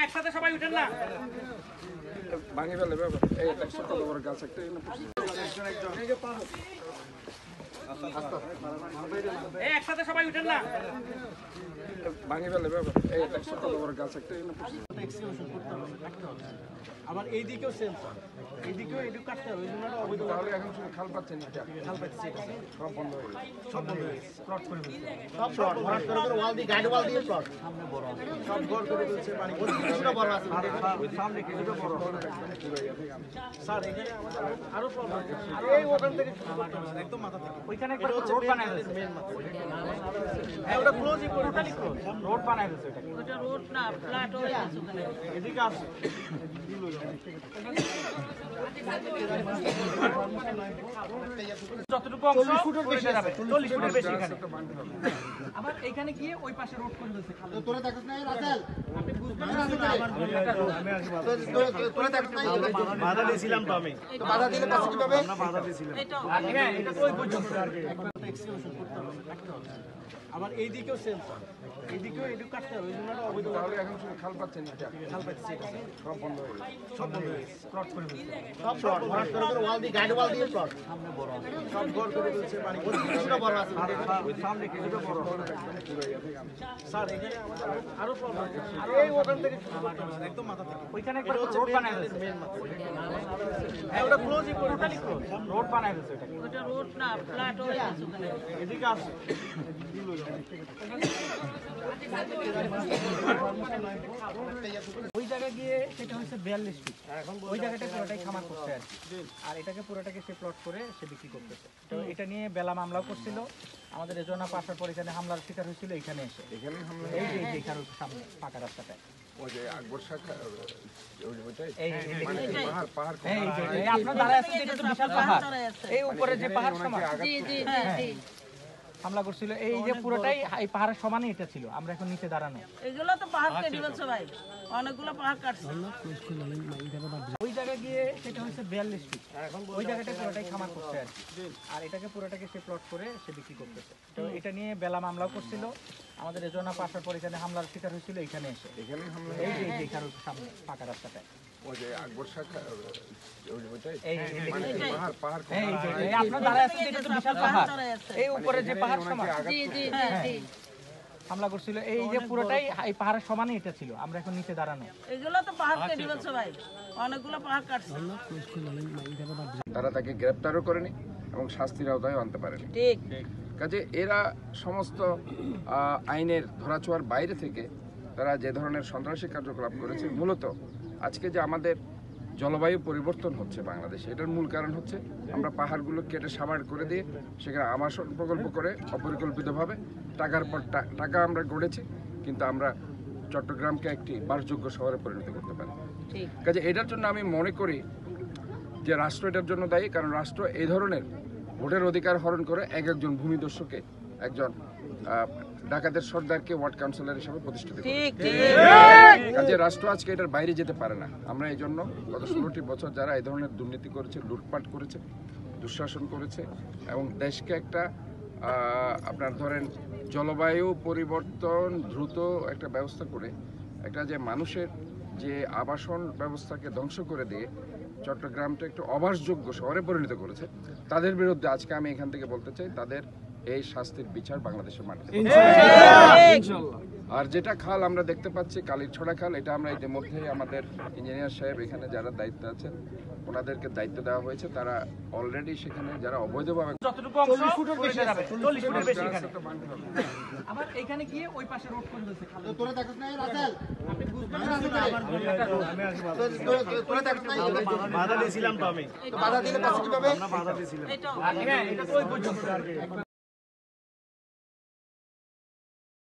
একসাথে সবাই উঠেন না, ভাঙে ফেলে ব্যাপার। এই ছোট বড় গাছ একটা একসাথে সবাই উঠেন না, ভাঙে ফেলে ব্যাপার। এই ছোট বড় গাছ একটা আবার এই দিকেও সেম, এই দিকেও এটু কাটতে হবে, ওই জন্য অবৈধ। তাহলে এখন শুধু খাল পাচ্ছেন, খাল পাচ্ছে, সব বন্ধ হয়ে গেছে। সব বন্ধ হয়ে গেছে, প্লট করে ফেলছে, সব প্লট ভরাট করে ওয়াল দিয়ে, গাইড ওয়াল দিয়ে প্লট সামনে বড় সব ঘর করে ফেলছে। পানি কিছুটা বড় আছে, ওই সামনে কিছুটা বড়। স্যার এখানে আমাদের আরো প্রবলেম আছে, এই ওখান থেকে একদম মাথা থেকে ওইখানে একটা রোড বানায় দিয়েছে, মেন মাথা। হ্যাঁ ওটা ক্লোজই করে, টোটালি ক্লোজ রোড বানায় দিয়েছে ওটাকে। ওটা রোড না, ফ্ল্যাট হয়ে আছে ওখানে। এদিকে আছে যতটুকু অংশ 40 ফুটের বেশি যাবে, 40 ফুটের বেশি এখানে। আবার এখানে গিয়ে ওই পাশে রোড করে দিয়েছে। তোরা দেখছ না রাসেল, আপনি বুঝবেন না তোরা দেখছ না, বাধা দিয়েছিলাম তো আমি, তো বাধা দিলে পাশে কিভাবে আমরা বাধা দিয়েছিলাম। হ্যাঁ এটা তো ওই পর্যন্ত এক্সিকিউশন করতে হবে, কাটতে হবে। আবার এই দিকেও সেম, এই দিকেও এটু কাটতে হবে, ওই জন্য অবৈধ। তাহলে এখন শুধু খাল পাচ্ছেন, খাল পাচ্ছে, সব বন্ধ হয়ে গেছে। সব বন্ধ হয়ে গেছে, প্লট করে ফেলছে, সব প্লট ভরাট করে ওয়াল দিয়ে, গাইড ওয়াল দিয়ে প্লট সামনে বড় সব ঘর করে ফেলছে। পানি কিছুটা বড় আছে, ওই সামনে কিছুটা বড়। স্যার এখানে আমাদের আরো প্রবলেম আছে, এই ওখান থেকে একদম মাথা থেকে ওইখানে একটা রোড বানায় দিয়েছে, মেন মাথা। হ্যাঁ ওটা ক্লোজই করে, টোটালি ক্লোজ রোড বানায় দিয়েছে ওটাকে। ওটা রোড না, ফ্ল্যাট হয়ে আছে ওখানে। এদিকে আছে ওই জায়গায় গিয়ে সেটা হচ্ছে 42 ফিট, ওই জায়গাটা পুরোটাই খামার করছে আর কি। আর এটাকে পুরোটাকে সে প্লট করে সে বিক্রি করতেছে। তো এটা নিয়ে বেলা মামলাও করছিল আমাদের, এজন্য পাশার পর এখানে হামলার শিকার হয়েছিল এখানে এসে। এখানেই হামলা, এই যে এখানে সামনে ফাঁকা রাস্তাটায়, ওই যে আকবর শাখা, ওইটাই এই পাহাড় পাহাড় এই যে এই আপনার দাঁড়ায় আছেন, এটা তো বিশাল পাহাড়, এই উপরে যে পাহাড় সমান জি জি জি। হামলা করছিল, এই যে পুরোটাই এই পাহাড়ের সমানই এটা ছিল। আমরা এখন নিচে দাঁড়ানো, এগুলো তো পাহাড় কেটে ফেলছে ভাই, অনেকগুলো পাহাড় কাটছে। ওই জায়গায় গিয়ে সেটা হচ্ছে 42 ফিট, ওই জায়গাটা পুরোটাই খামার করছে আর কি। আর এটাকে পুরোটাকে সে প্লট করে সে বিক্রি করতেছে। তো এটা নিয়ে বেলা মামলাও করছিল আমাদের, এজন্য পাশার পর এখানে হামলার শিকার হয়েছিল এখানে এসে। এখানেই হামলা, এই যে এখানে সামনে ফাঁকা রাস্তাটায়, ওই যে আকবর শাখা, ওইটাই এই পাহাড় পাহাড় এই যে এই আপনার দাঁড়ায় আছেন, এটা তো বিশাল পাহাড়, এই উপরে যে পাহাড় সমান জি জি জি। হামলা করছিল, এই যে পুরোটাই এই পাহাড়ের সমানই এটা ছিল। আমরা এখন নিচে দাঁড়ানো, এগুলো তো পাহাড় কেটে ফেলছে ভাই, অনেকগুলো পাহাড় কাটছে। তারা তাকে গ্রেপ্তারও করেনি এবং শাস্তির আওতায় আনতে পারেনি। ঠিক। কাজে এরা সমস্ত আইনের ধরাছোঁয়ার বাইরে থেকে তারা যে ধরনের সন্ত্রাসী কার্যকলাপ করেছে, মূলত আজকে যে আমাদের জলবায়ু পরিবর্তন হচ্ছে বাংলাদেশে, এটার মূল কারণ হচ্ছে আমরা পাহাড়গুলো কেটে সাবাড় করে দিয়ে সেখানে আবাসন প্রকল্প করে অপরিকল্পিতভাবে টাকার পর টাকা আমরা গড়েছি, কিন্তু আমরা চট্টগ্রামকে একটি বাসযোগ্য শহরে পরিণত করতে পারি। কাজে এটার জন্য আমি মনে করি যে রাষ্ট্র এটার জন্য দায়ী, কারণ রাষ্ট্র এই ধরনের ভোটের অধিকার হরণ করে একজন ভূমিদস্যুকে, একজন ডাকাতের সর্দারকে ওয়ার্ড কাউন্সিলর হিসেবে প্রতিষ্ঠিত করে। কাজে রাষ্ট্র আজকে এটার বাইরে যেতে পারে না। আমরা এই জন্য গত 16টি বছর যারা এই ধরনের দুর্নীতি করেছে, লুটপাট করেছে, দুঃশাসন করেছে এবং দেশকে একটা আপনার ধরেন জলবায়ু পরিবর্তন দ্রুত একটা ব্যবস্থা করে একটা যে মানুষের যে আবাসন ব্যবস্থাকে ধ্বংস করে দিয়ে চট্টগ্রামটা একটু অবাসযোগ্য শহরে পরিণত করেছে, তাদের বিরুদ্ধে আজকে আমি এখান থেকে বলতে চাই, তাদের এই শাস্তির বিচার বাংলাদেশের মাটিতে। আর যেটা খাল আমরা দেখতে পাচ্ছি, কালীরছড়া খাল, এটা আমরা ইতিমধ্যেই আমাদের ইঞ্জিনিয়ার সাহেব এখানে যারা দায়িত্বে আছেন ওনাদেরকে দায়িত্ব দেওয়া হয়েছে। তারা অলরেডি সেখানে যারা অবৈধভাবে যতটুকু অংশ 40 ফুটের বেশি যাবে, 40 ফুটের বেশি এখানে। আবার এখানে গিয়ে ওই পাশে রোড করে দিয়েছে। তোরা দেখছ না রাসেল, আপনি বুঝবেন না তোরা দেখছ না, বাধা দিয়েছিলাম তো আমি, তো বাধা দিলে পাশে কিভাবে আমরা বাধা দিয়েছিলাম। এটা তো ওই পর্যন্ত।